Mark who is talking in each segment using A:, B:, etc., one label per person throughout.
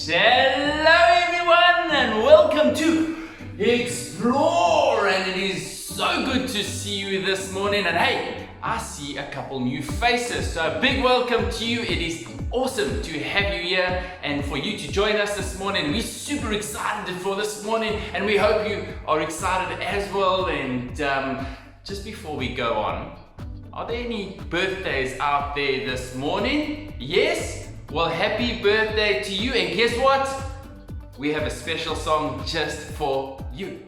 A: Hello everyone and welcome to Xplore, and it is so good to see you this morning. And hey, I see a couple new faces, so a big welcome to you. It is awesome to have you here and for you to join us this morning. We're super excited for this morning and we hope you are excited as well. And just before we go on, are there any birthdays out there this morning? Yes? Well, happy birthday to you, and guess what? We have a special song just for you.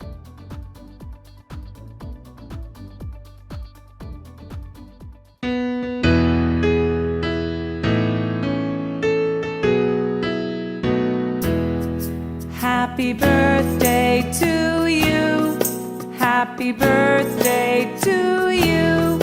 B: Happy birthday to you. Happy birthday to you.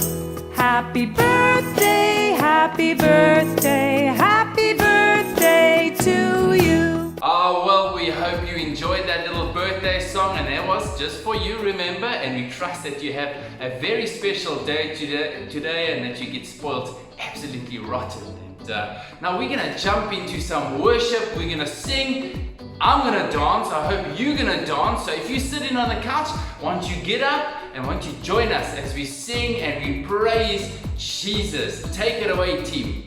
B: Happy birthday, happy birthday, happy birthday to you.
A: Oh, well, we hope you enjoyed that little birthday song, and that was just for you, remember? And we trust that you have a very special day today and that you get spoiled absolutely rotten. And now we're gonna jump into some worship. We're gonna sing. I'm gonna dance. I hope you're gonna dance. So if you're sitting on the couch, why don't you get up and why don't you join us as we sing and we praise Jesus. Take it away, team.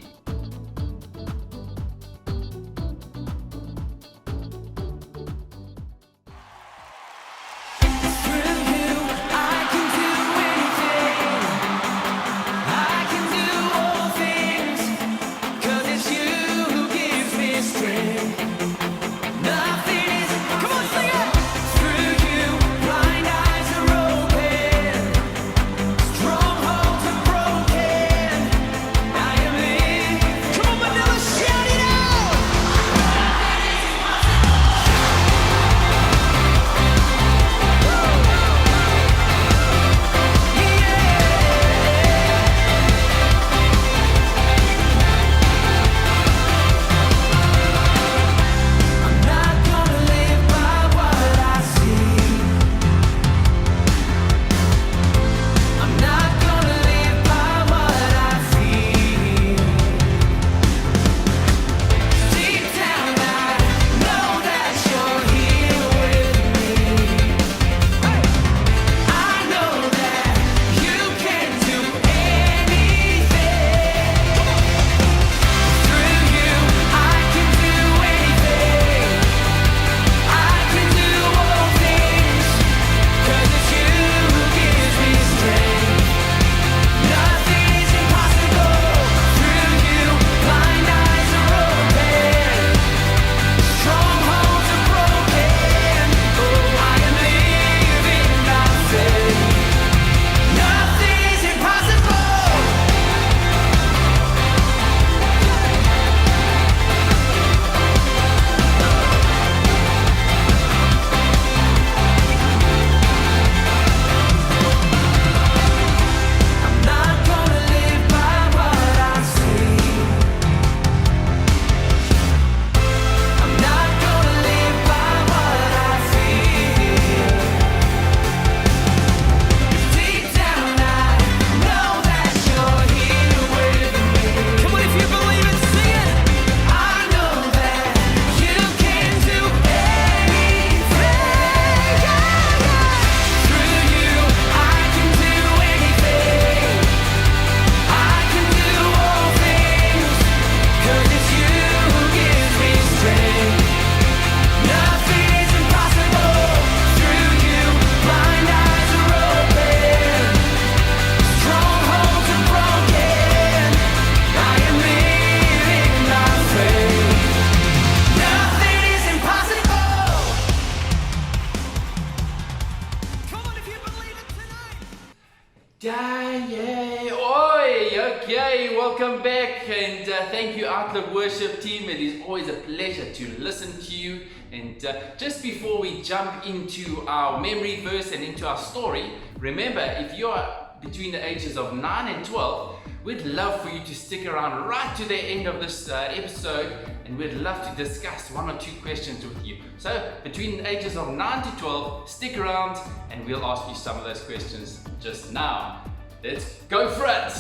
A: Yay! Oi! Okay, welcome back, and thank you, Outlook Worship team. It is always a pleasure to listen to you. And just before we jump into our memory verse and into our story, remember, if you are between the ages of 9 and 12, we'd love for you to stick around right to the end of this episode, and we'd love to discuss one or two questions with you. So between the ages of 9 to 12, stick around and we'll ask you some of those questions just now. Let's go for it!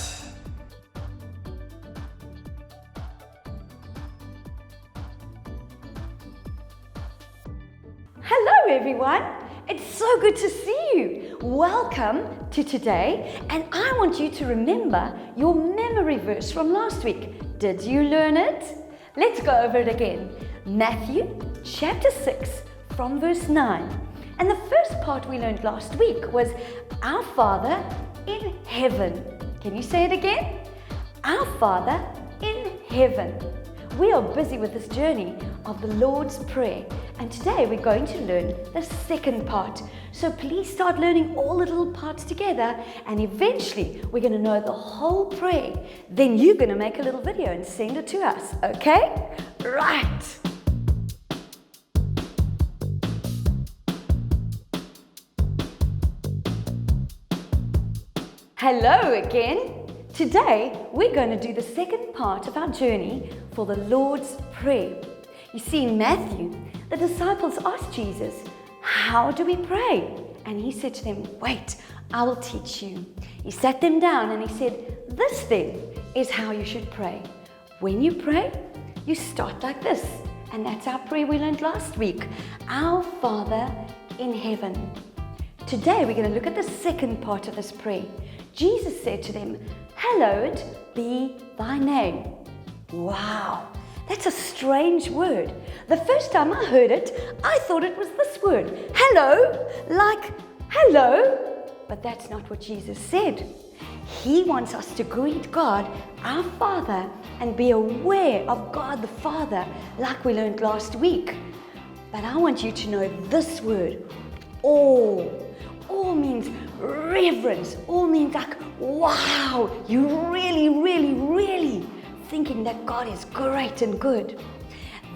C: everyone. It's so good to see you. Welcome to today, and I want you to remember your memory verse from last week. Did you learn it? Let's go over it again. Matthew chapter 6 from verse 9. And the first part we learned last week was Our Father in heaven. Can you say it again? Our Father in heaven. We are busy with this journey of the Lord's Prayer, and today we're going to learn the second part. So please start learning all the little parts together, and eventually we're going to know the whole prayer. Then you're going to make a little video and send it to us, okay? Right. Hello again. Today, we're going to do the second part of our journey for the Lord's Prayer. You see, in Matthew, the disciples asked Jesus, how do we pray? And he said to them, wait, I will teach you. He sat them down and he said, this then is how you should pray. When you pray, you start like this. And that's our prayer we learned last week. Our Father in heaven. Today, we're going to look at the second part of this prayer. Jesus said to them, hallowed be thy name. Wow, that's a strange word. The first time I heard it, I thought it was this word, hello, like hello. But that's not what Jesus said. He wants us to greet God, our Father, and be aware of God the Father, like we learned last week. But I want you to know this word, awe. Awe means reverence. Awe means like, wow, you really thinking that God is great and good.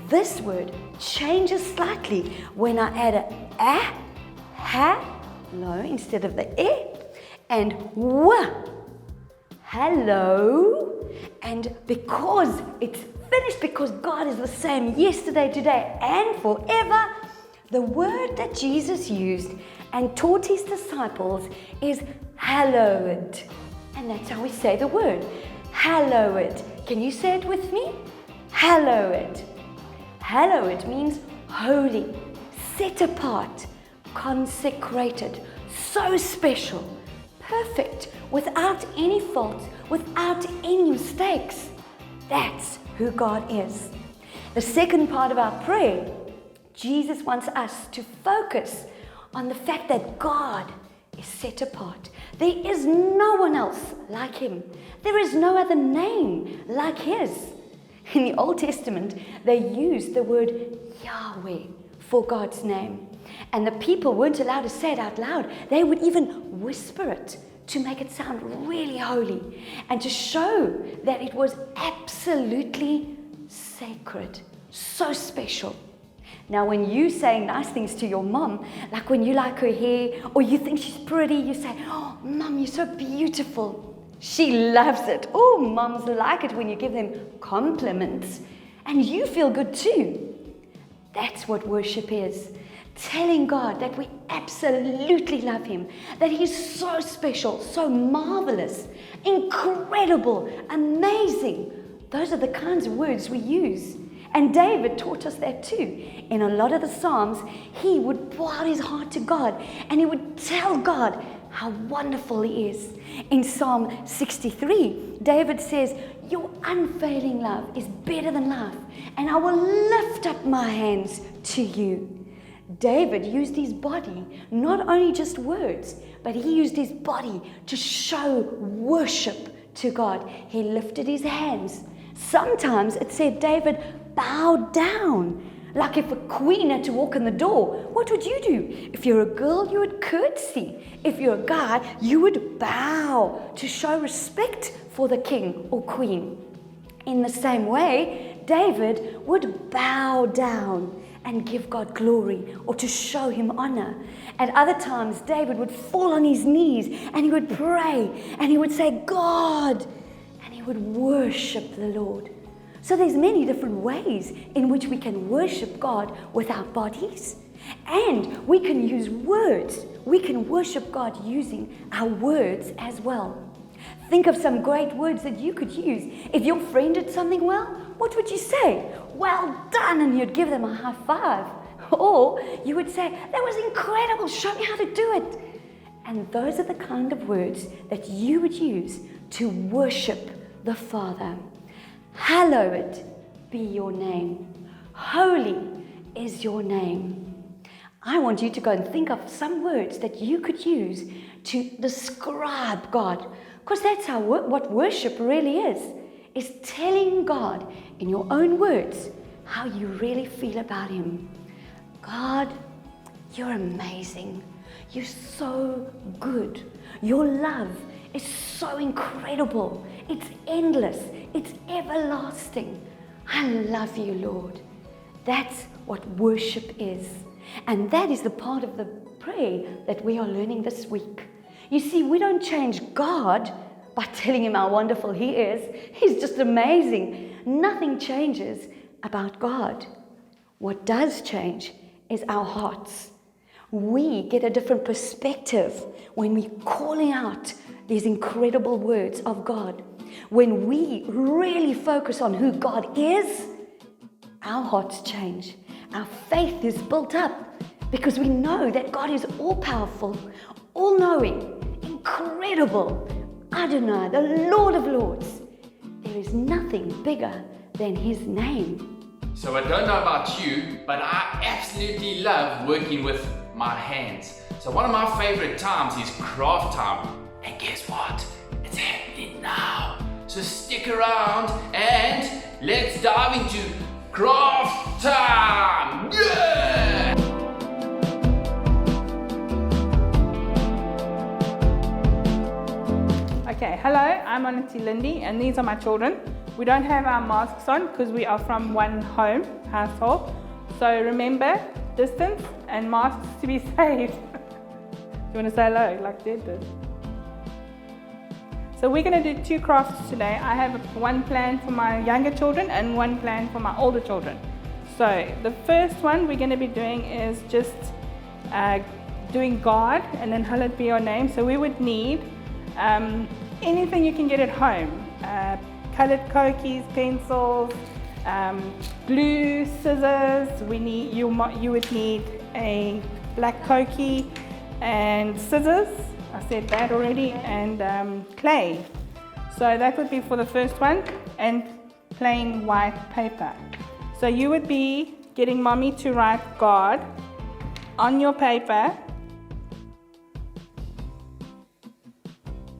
C: This word changes slightly when I add a, hello, instead of the and wa, hello. And because it's finished, because God is the same yesterday, today, and forever, the word that Jesus used and taught his disciples is hallowed. And that's how we say the word, hallowed. Can you say it with me? Hallowed. Hallowed means holy, set apart, consecrated, so special, perfect, without any faults, without any mistakes. That's who God is. The second part of our prayer, Jesus wants us to focus on the fact that God is set apart. There is no one else like him. There is no other name like his. In the Old Testament, they used the word Yahweh for God's name. And the people weren't allowed to say it out loud. They would even whisper it to make it sound really holy and to show that it was absolutely sacred, so special. Now, when you say nice things to your mom, like when you like her hair or you think she's pretty, you say, oh, Mom, you're so beautiful. She loves it. Oh, moms like it when you give them compliments. And you feel good too. That's what worship is. Telling God that we absolutely love him, that he's so special, so marvelous, incredible, amazing. Those are the kinds of words we use. And David taught us that too. In a lot of the Psalms, he would pour out his heart to God and he would tell God how wonderful he is. In Psalm 63, David says, your unfailing love is better than life, and I will lift up my hands to you. David used his body, not only just words, but he used his body to show worship to God. He lifted his hands. Sometimes it said David bowed down. Like if a queen had to walk in the door, what would you do? If you're a girl, you would curtsy. If you're a guy, you would bow to show respect for the king or queen. In the same way, David would bow down and give God glory or to show him honor. At other times, David would fall on his knees and he would pray and he would say, God, and he would worship the Lord. So there's many different ways in which we can worship God with our bodies, and we can use words. We can worship God using our words as well. Think of some great words that you could use. If your friend did something well, what would you say? Well done, and you'd give them a high five. Or you would say, that was incredible, show me how to do it. And those are the kind of words that you would use to worship the Father. Hallowed be your name. Holy is your name. I want you to go and think of some words that you could use to describe God. Because that's how what worship really is telling God in your own words how you really feel about Him. God, you're amazing. You're so good. Your love is so incredible. It's endless. It's everlasting. I love you, Lord. That's what worship is. And that is the part of the prayer that we are learning this week. You see, we don't change God by telling Him how wonderful He is. He's just amazing. Nothing changes about God. What does change is our hearts. We get a different perspective when we're calling out these incredible words of God. When we really focus on who God is, our hearts change. Our faith is built up because we know that God is all-powerful, all-knowing, incredible, Adonai, the Lord of Lords. There is nothing bigger than His name.
A: So I don't know about you, but I absolutely love working with my hands. So one of my favorite times is craft time. And guess what? It's happening now. So stick around and let's dive into craft time! Yeah!
D: Okay, hello, I'm Auntie Lindy and these are my children. We don't have our masks on because we are from one household. So remember, distance and masks to be safe. You want to say hello like they did? So we're going to do 2 crafts today. I have one plan for my younger children and one plan for my older children. So the first one we're going to be doing is just doing God and then hallowed be your name. So we would need anything you can get at home. Colored Cokies, pencils, glue, scissors. You would need a black Cokie and scissors. I said that already, and clay. So that would be for the first one, and plain white paper. So you would be getting mommy to write God on your paper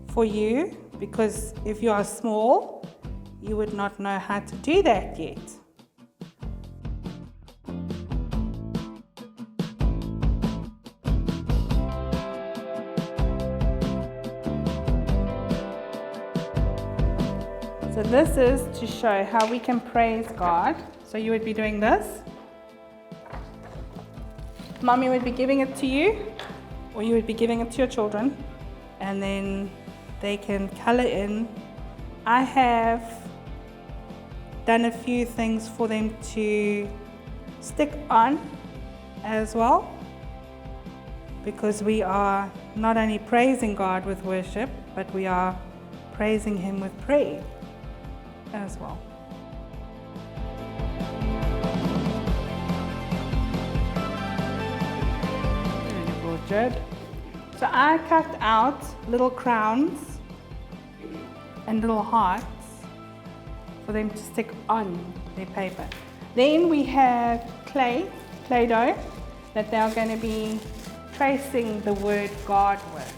D: for you, because if you are small, you would not know how to do that yet. So this is to show how we can praise God. So you would be doing this. Mommy would be giving it to you, or you would be giving it to your children, and then they can color in. I have done a few things for them to stick on as well, because we are not only praising God with worship, but we are praising Him with prayer as well. Very good. So I cut out little crowns and little hearts for them to stick on their paper. Then we have Play-Doh, that they are going to be tracing the word God with.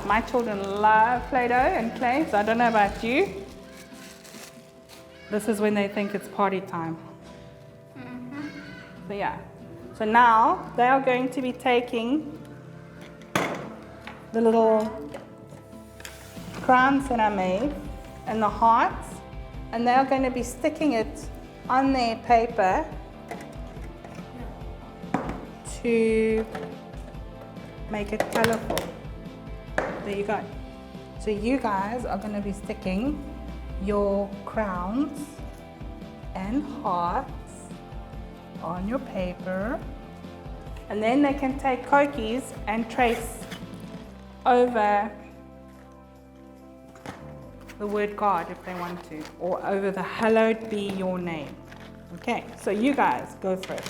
D: My children love Play-Doh and clay, so I don't know about you. This is when they think it's party time. So yeah. So now they are going to be taking the little crowns that I made and the hearts, and they are going to be sticking it on their paper to make it colorful. There you go. So you guys are going to be sticking your crowns and hearts on your paper, and then they can take Cokies and trace over the word God if they want to, or over the hallowed be your name. Okay, so you guys go for it.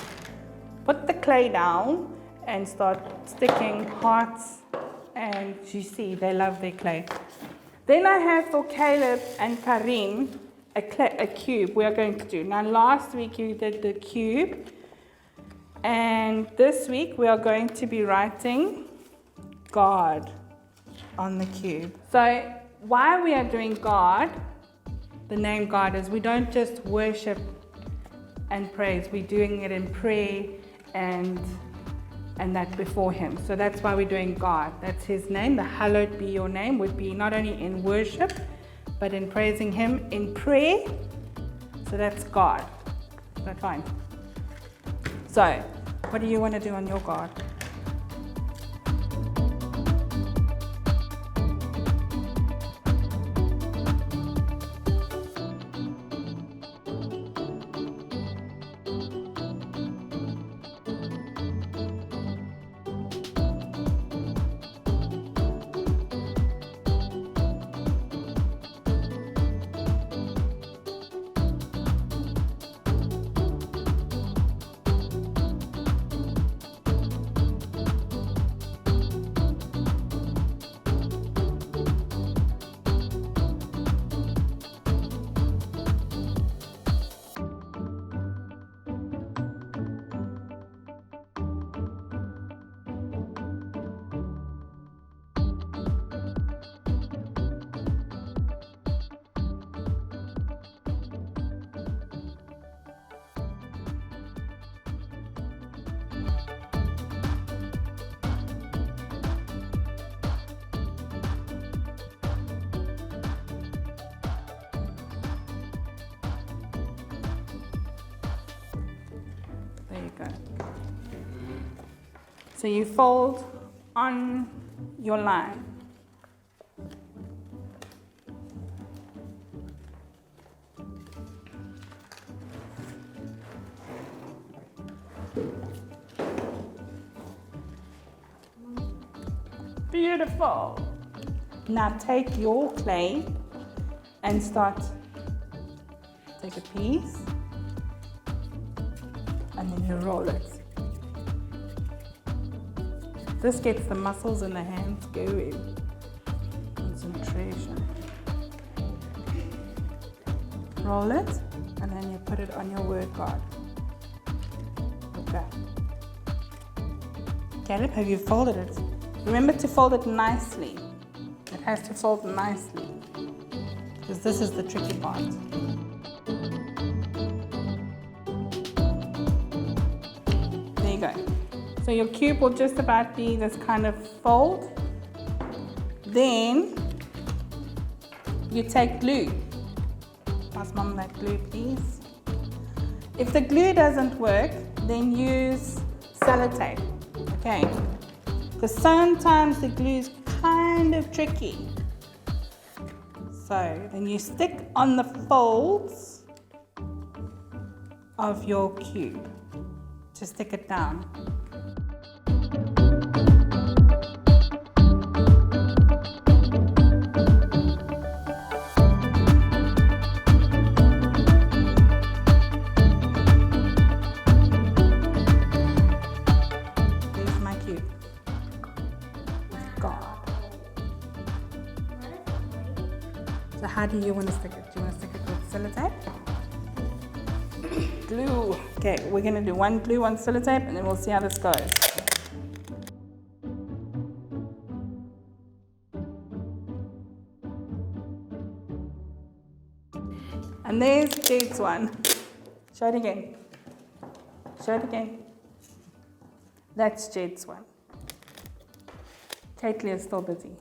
D: Put the clay down and start sticking hearts, and you see they love their clay. Then I have for Caleb and Karim a cube we are going to do. Now last week you did the cube, and this week we are going to be writing God on the cube. So why we are doing God, the name God, is we don't just worship and praise, we're doing it in prayer and that before Him. So that's why we're doing God. That's His name. The hallowed be your name would be not only in worship, but in praising Him in prayer. So that's God. Is that fine? So, what do you want to do on your God? There you go. So you fold on your line. Beautiful. Now take your clay and take a piece and then you roll it. This gets the muscles in the hands going. Concentration. Roll it and then you put it on your word card. Okay. Caleb, have you folded it? Remember to fold it nicely. It has to fold nicely because this is the tricky part. There you go. So your cube will just about be this kind of fold. Then you take glue. Pass Mom that glue, please. If the glue doesn't work, then use sellotape. Okay. Because sometimes the glue is kind of tricky. So then you stick on the folds of your cube. Just stick it down. There's my cube. God. So how do you want to stick it? Do you want to stick it with sellotape? Glue. Okay, we're going to do one glue, one sellotape, and then we'll see how this goes. And there's Jade's one. Show it again. Show it again. That's Jade's one. Caitlin is still busy.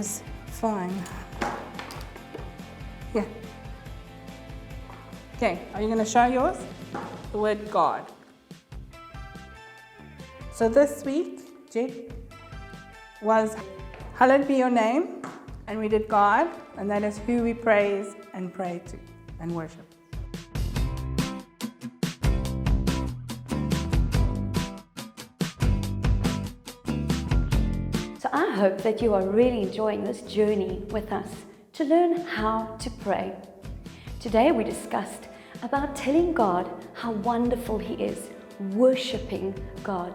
D: is fine. Yeah. Okay, are you going to show yours? The word God. So this week, Jed, was hallowed be your name, and we did God, and that is who we praise and pray to and worship.
C: So I hope that you are really enjoying this journey with us to learn how to pray. Today we discussed about telling God how wonderful He is, worshiping God.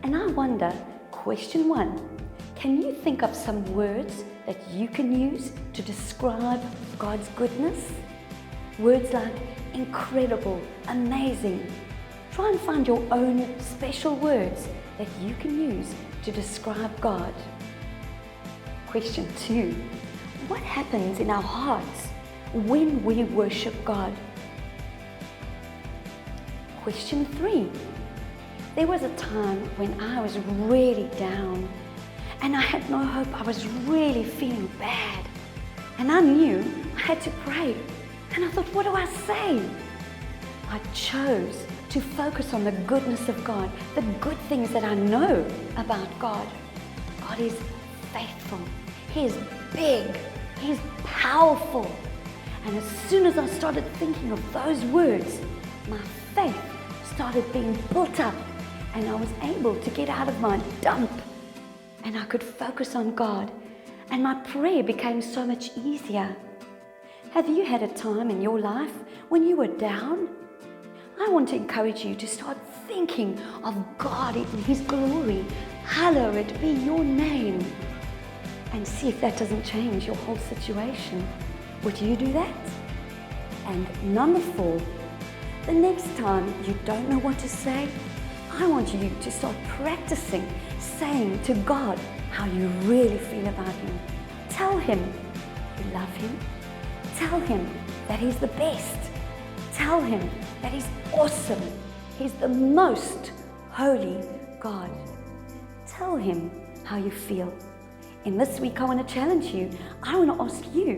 C: And I wonder, question 1, can you think of some words that you can use to describe God's goodness? Words like incredible, amazing. Try and find your own special words that you can use to describe God. Question 2, what happens in our hearts when we worship God? Question 3, there was a time when I was really down and I had no hope. I was really feeling bad and I knew I had to pray. And I thought, what do I say? I chose to focus on the goodness of God, the good things that I know about God. God is faithful. He is big. He is powerful. And as soon as I started thinking of those words, my faith started being built up and I was able to get out of my dump and I could focus on God and my prayer became so much easier. Have you had a time in your life when you were down? I want to encourage you to start thinking of God in His glory. Hallowed be your name. And see if that doesn't change your whole situation. Would you do that? And number 4, the next time you don't know what to say, I want you to start practicing saying to God how you really feel about Him. Tell Him you love Him. Tell Him that He's the best. Tell Him that He's awesome. He's the most holy God. Tell Him how you feel. And this week I want to challenge you. I want to ask you,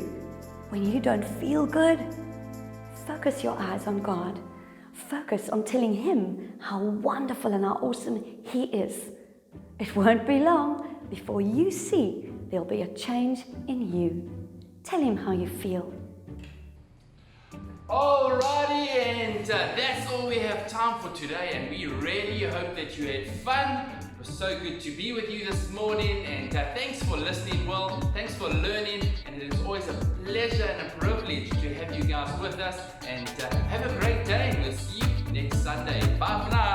C: when you don't feel good, focus your eyes on God. Focus on telling Him how wonderful and how awesome He is. It won't be long before you see there'll be a change in you. Tell Him how you feel.
A: Alrighty, and that's all we have time for today, and we really hope that you had fun. It was so good to be with you this morning, and thanks for listening. Well, thanks for learning, and it is always a pleasure and a privilege to have you guys with us, and have a great day. We'll see you next Sunday. Bye for now.